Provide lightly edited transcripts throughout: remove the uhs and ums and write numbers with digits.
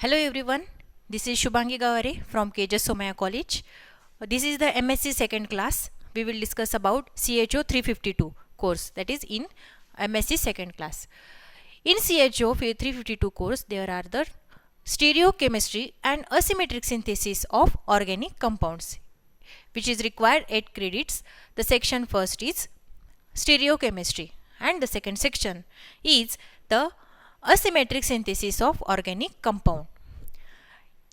Hello everyone, this is Shubhangi Gaware from KJ Somaya College. This is the MSc second class. We will discuss about CHO 352 course, that is in MSc second class. In CHO 352 course, there are the stereochemistry and asymmetric synthesis of organic compounds, which is required 8 credits. The section first is stereochemistry and the second section is the asymmetric synthesis of organic compound.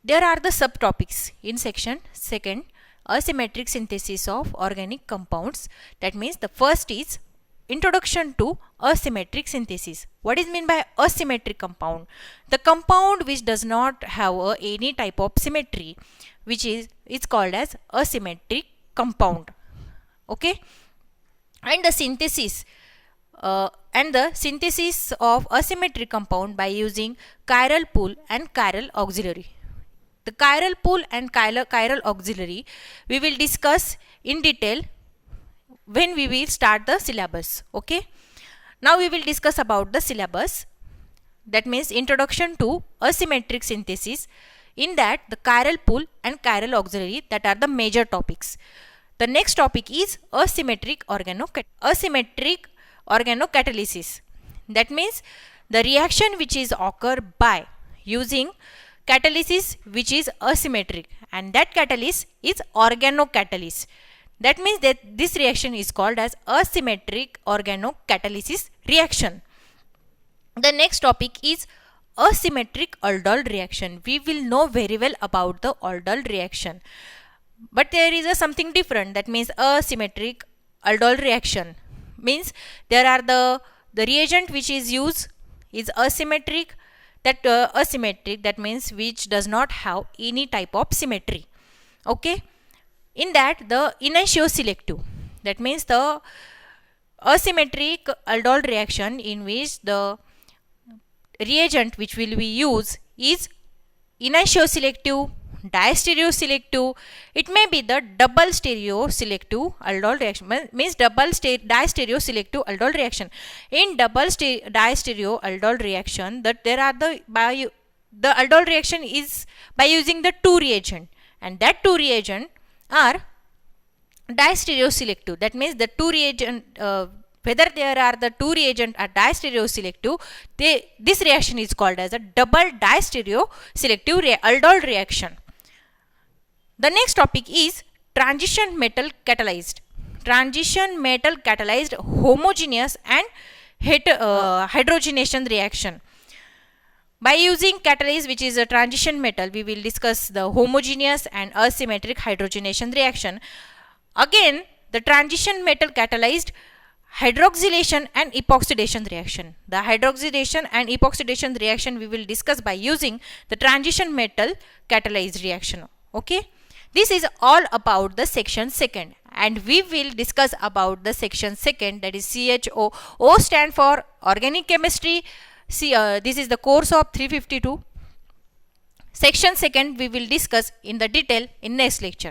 There are the subtopics in section second, asymmetric synthesis of organic compounds. That means the first is introduction to asymmetric synthesis. What is meant by asymmetric compound? The compound which does not have any type of symmetry, which is called as asymmetric compound. Okay, and the synthesis of asymmetric compound by using chiral pool and chiral auxiliary. The chiral pool and chiral auxiliary we will discuss in detail when we will start the syllabus. Okay, now we will discuss about the syllabus. That means introduction to asymmetric synthesis. In that, the chiral pool and chiral auxiliary, that are the major topics. The next topic is asymmetric organocatalysis. That means the reaction which is occur by using catalysis which is asymmetric, and that catalyst is organocatalysis. That means that this reaction is called as asymmetric organocatalysis reaction. The next topic is asymmetric aldol reaction. We will know very well about the aldol reaction, but there is something different. That means asymmetric aldol reaction means there are the reagent which is used is asymmetric. That means which does not have any type of symmetry. Okay, in that the enantioselective, that means the asymmetric aldol reaction in which the reagent which will be used is enantioselective, diastereoselective. It may be the double stereoselective aldol reaction, means diastereoselective aldol reaction. In double diastereo aldol reaction, that there are the aldol reaction is by using the two reagent, and that two reagent are diastereoselective. That means the two reagent, whether there are the two reagent are diastereoselective, this reaction is called as a double diastereoselective aldol reaction. The next topic is transition metal catalyzed homogeneous and hydrogenation reaction. By using catalyst which is a transition metal, we will discuss the homogeneous and asymmetric hydrogenation reaction. Again, the transition metal catalyzed hydroxylation and epoxidation reaction. The hydroxylation and epoxidation reaction we will discuss by using the transition metal catalyzed reaction. Okay, this is all about the section second, and we will discuss about the section second, that is CHO. O stand for organic chemistry. This is the course of 352. Section second we will discuss in the detail in next lecture.